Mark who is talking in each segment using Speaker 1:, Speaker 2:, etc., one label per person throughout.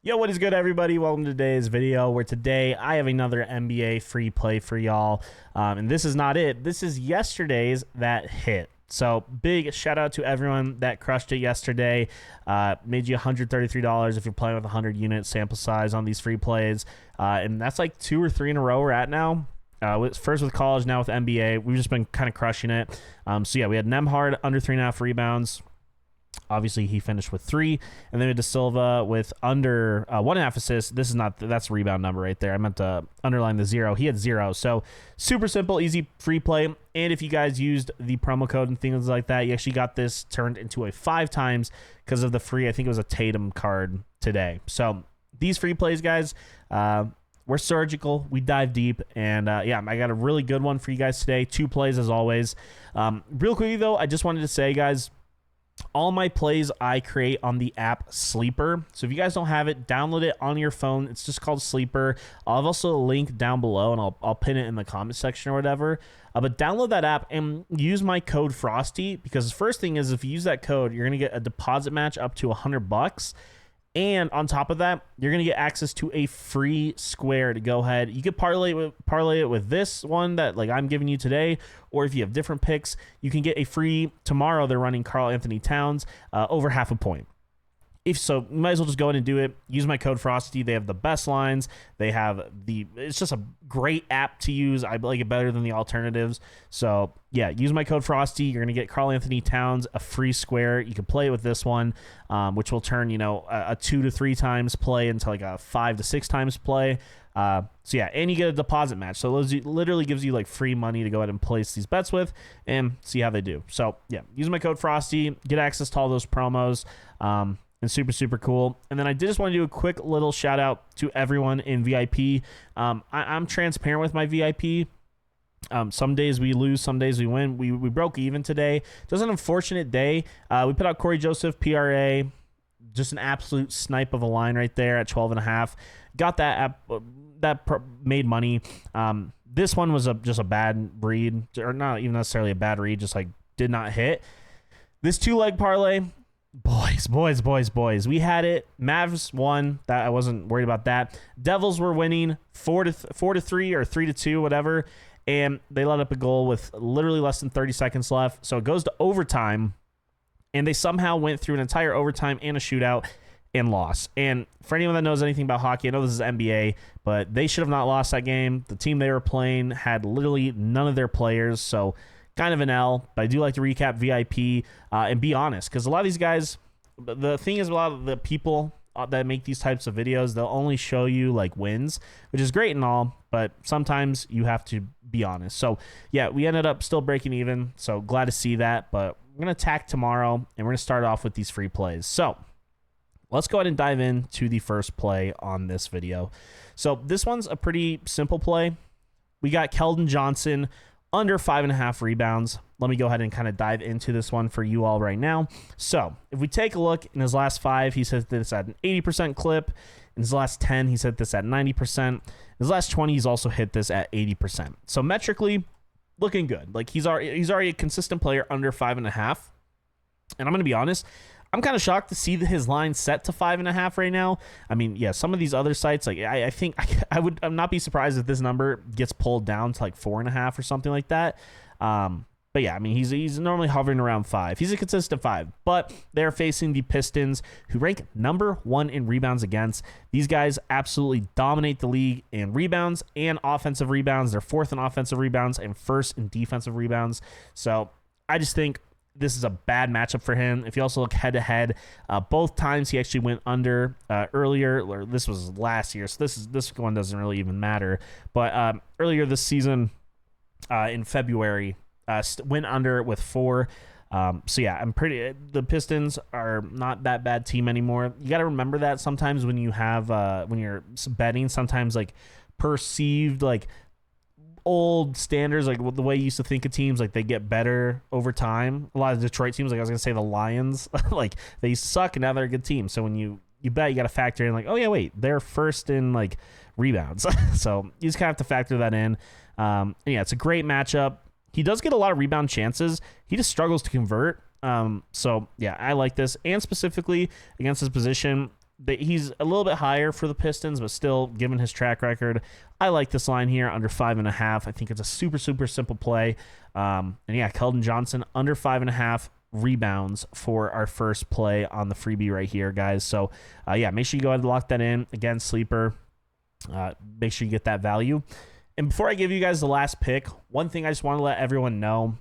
Speaker 1: Yo, what is good, everybody? Welcome to today's video, where today I have another NBA free play for y'all. And this is not it. This is yesterday's that hit. So big shout out to everyone that crushed it yesterday. Made you $133 if you're playing with 100 unit sample size on these free plays. And that's like 2 or 3 in a row we're at now. First with college, now with NBA. We've just been kind of crushing it. So yeah, we had Nembhard under 3.5 rebounds. Obviously, he finished with 3, and then we had De Silva with under 1.5 assists. This is not that's a rebound number right there. I meant to underline the 0. He had 0. So super simple, easy free play. And if you guys used the promo code and things like that, you actually got this turned into a 5 times because of the free. I think it was a Tatum card today. So these free plays, guys, we're surgical. We dive deep, and yeah, I got a really good one for you guys today. 2 plays as always. Real quickly though, I just wanted to say, guys, all my plays I create on the app Sleeper. So if you guys don't have it, download it on your phone. It's just called Sleeper. I'll have also a link down below, and I'll pin it in the comment section or whatever. But download that app and use my code Frosty, because the first thing is, if you use that code, you're gonna get a deposit match up to $100. And on top of that, you're going to get access to a free square to go ahead. You could parlay it with this one that like I'm giving you today, or if you have different picks, you can get a free tomorrow. They're running Karl Anthony Towns over 0.5 point. If so, you might as well just go ahead and do it. Use my code Frosty. They have the best lines. It's just a great app to use. I like it better than the alternatives. So yeah, use my code Frosty. You're going to get Karl Anthony Towns a free square. You can play with this one, which will turn, a 2 to 3 times play into like a 5 to 6 times play. So yeah, and you get a deposit match. So it literally gives you like free money to go ahead and place these bets with and see how they do. So yeah, use my code Frosty, get access to all those promos. And super cool. And then I did just want to do a quick little shout out to everyone in VIP. I'm transparent with my VIP. Some days we lose, some days we win. We broke even today. It was an unfortunate day. We put out Corey Joseph, PRA, just an absolute snipe of a line right there at 12.5. Got that made money. This one was just a bad read, or not even necessarily a bad read, just like did not hit. This 2-leg parlay, boys. We had it. Mavs won. That I wasn't worried about that. Devils were winning 4-3 or 3-2, whatever. And they let up a goal with literally less than 30 seconds left. So it goes to overtime. And they somehow went through an entire overtime and a shootout and lost. And for anyone that knows anything about hockey, I know this is NBA, but they should have not lost that game. The team they were playing had literally none of their players. So kind of an L, but I do like to recap VIP and be honest, because a lot of these guys, the thing is, a lot of the people that make these types of videos, they'll only show you like wins, which is great and all, but sometimes you have to be honest. So yeah, we ended up still breaking even, so glad to see that, but we're going to attack tomorrow, and we're going to start off with these free plays. So let's go ahead and dive into the first play on this video. So this one's a pretty simple play. We got Keldon Johnson under 5.5 rebounds. Let me go ahead and kind of dive into this one for you all right now. So if we take a look, in his last 5, he's hit this at an 80% clip. In his last 10, he's hit this at 90%. In his last 20, he's also hit this at 80%. So metrically, looking good. Like he's already a consistent player under 5.5. And I'm going to be honest, I'm kind of shocked to see his line set to 5.5 right now. I mean, yeah, some of these other sites, like I think I'm not be surprised if this number gets pulled down to like 4.5 or something like that. But yeah, I mean, he's normally hovering around 5. He's a consistent 5, but they're facing the Pistons, who rank number 1 in rebounds against. These guys absolutely dominate the league in rebounds and offensive rebounds. They're 4th in offensive rebounds and 1st in defensive rebounds. So I just think this is a bad matchup for him. If you also look head-to-head, both times he actually went under earlier, or this was last year, so this one doesn't really even matter. But earlier this season, in February, went under with 4. So yeah, the Pistons are not that bad team anymore. You got to remember that sometimes when you have when you're betting, sometimes like perceived like old standards, like the way you used to think of teams, like they get better over time. A lot of Detroit teams, like I was gonna say the Lions, like they used to suck and now they're a good team. So when you bet, you got to factor in like, oh yeah, wait, they're 1st in like rebounds. So you just kind of have to factor that in. And yeah, it's a great matchup. He does get a lot of rebound chances. He just struggles to convert. So yeah, I like this, and specifically against his position, he's a little bit higher for the Pistons, but still, given his track record, I like this line here under 5.5. I think it's a super, super simple play. And yeah, Keldon Johnson under 5.5 rebounds for our first play on the freebie right here, guys. So yeah, make sure you go ahead and lock that in. Again, sleeper. Make sure you get that value. And before I give you guys the last pick, one thing I just want to let everyone know.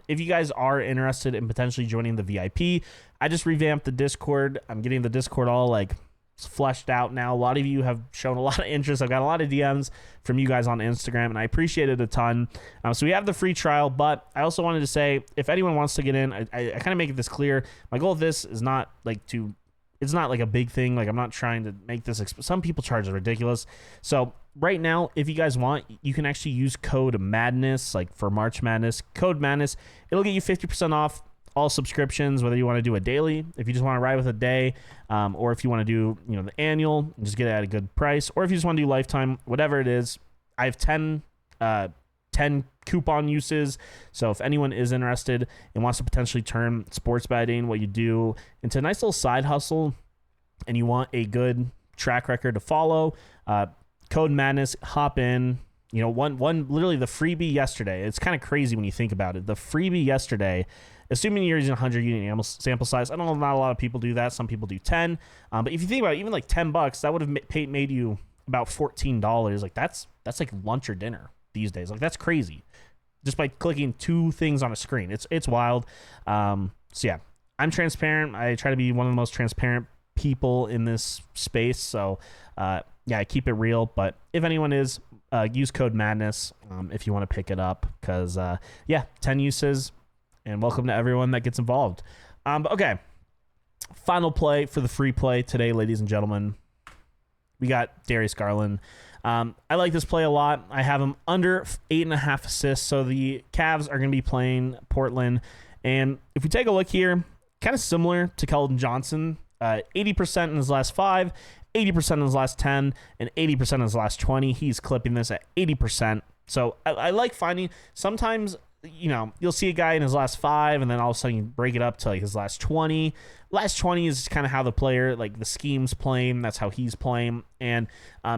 Speaker 1: If you guys are interested in potentially joining the VIP, I just revamped the Discord. I'm getting the Discord all like fleshed out now. A lot of you have shown a lot of interest. I've got a lot of DMs from you guys on Instagram, and I appreciate it a ton. So we have the free trial, but I also wanted to say, if anyone wants to get in, I kind of make this clear. My goal of this is not like it's not like a big thing. Like, I'm not trying to make this, some people charge ridiculous. So right now, if you guys want, you can actually use code MADNESS, like for March Madness, code MADNESS. It'll get you 50% off all subscriptions, whether you want to do a daily, if you just want to ride with a day, or if you want to do, the annual and just get it at a good price, or if you just want to do lifetime, whatever it is. I have 10 coupon uses. So if anyone is interested and wants to potentially turn sports betting, what you do, into a nice little side hustle, and you want a good track record to follow, code MADNESS, hop in. One literally the freebie yesterday. It's kind of crazy when you think about it. The freebie yesterday, assuming you're using 100 unit sample size, I don't know, not a lot of people do that. Some people do 10. But if you think about it, even like $10, that would have made you about $14. Like that's like lunch or dinner these days. Like, that's crazy. Just by clicking 2 things on a screen. It's wild. So yeah, I'm transparent. I try to be one of the most transparent people in this space. So yeah, I keep it real. But if anyone is, use code MADNESS if you want to pick it up, because yeah, 10 uses, and welcome to everyone that gets involved. But okay, final play for the free play today, ladies and gentlemen. We got Darius Garland. I like this play a lot. I have him under 8.5 assists. So the Cavs are going to be playing Portland. And if we take a look here, kind of similar to Keldon Johnson, 80% in his last 5, 80% in his last 10, and 80% in his last 20. He's clipping this at 80%. So I like finding, sometimes, you'll see a guy in his last 5, and then all of a sudden you break it up to like his last 20. Last 20 is kind of how the player, like the scheme's playing. That's how he's playing. And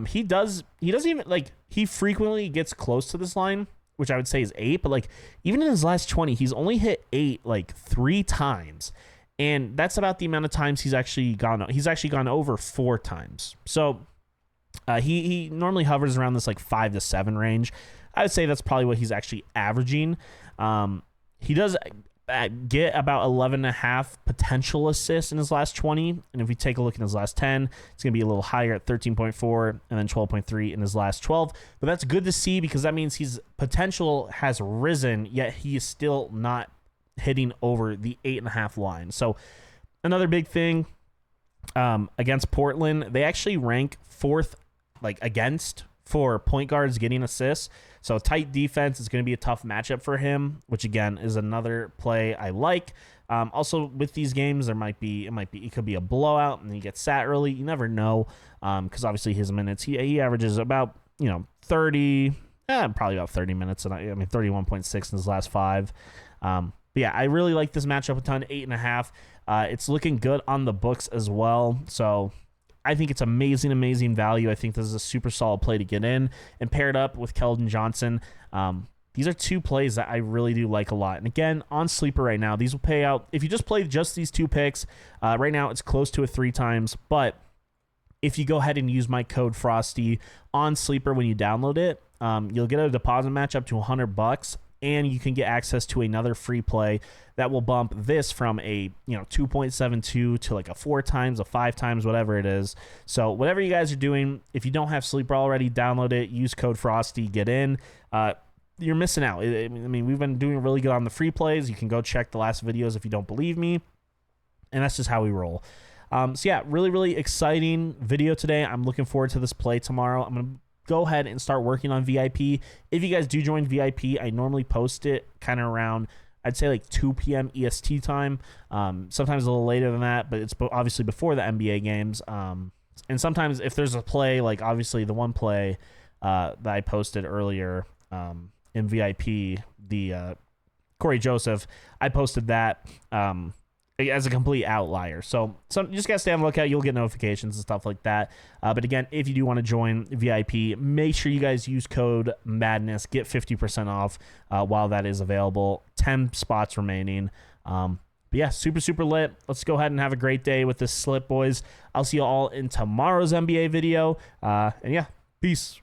Speaker 1: he doesn't even, like, he frequently gets close to this line, which I would say is 8. But like, even in his last 20, he's only hit 8 like 3 times. And that's about the amount of times he's actually gone over 4 times. So he normally hovers around this like 5 to 7 range. I would say that's probably what he's actually averaging. He does get about 11.5 potential assists in his last 20. And if we take a look in his last 10, it's going to be a little higher at 13.4 and then 12.3 in his last 12. But that's good to see, because that means his potential has risen, yet he is still not hitting over the 8.5 line. So another big thing against Portland, they actually rank 4th against for point guards getting assists. So tight defense is going to be a tough matchup for him, which again is another play I like. Also with these games, it could be a blowout and he gets sat early. You never know, because obviously his minutes, he averages about 30, probably about 30 minutes, and 31.6 in his last 5. But yeah, I really like this matchup a ton. 8.5. It's looking good on the books as well. So I think it's amazing value. I think this is a super solid play to get in and paired up with Keldon Johnson. These are 2 plays that I really do like a lot. And again, on Sleeper right now, these will pay out. If you just play just these 2 picks, right now it's close to a 3 times. But if you go ahead and use my code Frosty on Sleeper when you download it, you'll get a deposit match up to $100. And you can get access to another free play that will bump this from a 2.72 to like a 4 times, a 5 times, whatever it is. So whatever you guys are doing, if you don't have Sleeper already, download it, use code Frosty, get in. You're missing out. I mean, we've been doing really good on the free plays. You can go check the last videos if you don't believe me. And that's just how we roll. So yeah, really exciting video today. I'm looking forward to this play tomorrow. I'm going to go ahead and start working on VIP. If you guys do join VIP, I normally post it kind of around, I'd say like 2 p.m. EST time. Sometimes a little later than that, but it's obviously before the NBA games. And sometimes if there's a play, like obviously the one play that I posted earlier in VIP, the Corey Joseph, I posted that as a complete outlier. So you just gotta stay on the lookout. You'll get notifications and stuff like that. But again, if you do want to join VIP, make sure you guys use code Madness. Get 50% off while that is available. 10 spots remaining. But yeah, super lit. Let's go ahead and have a great day with this slip, boys. I'll see you all in tomorrow's NBA video. And yeah, peace.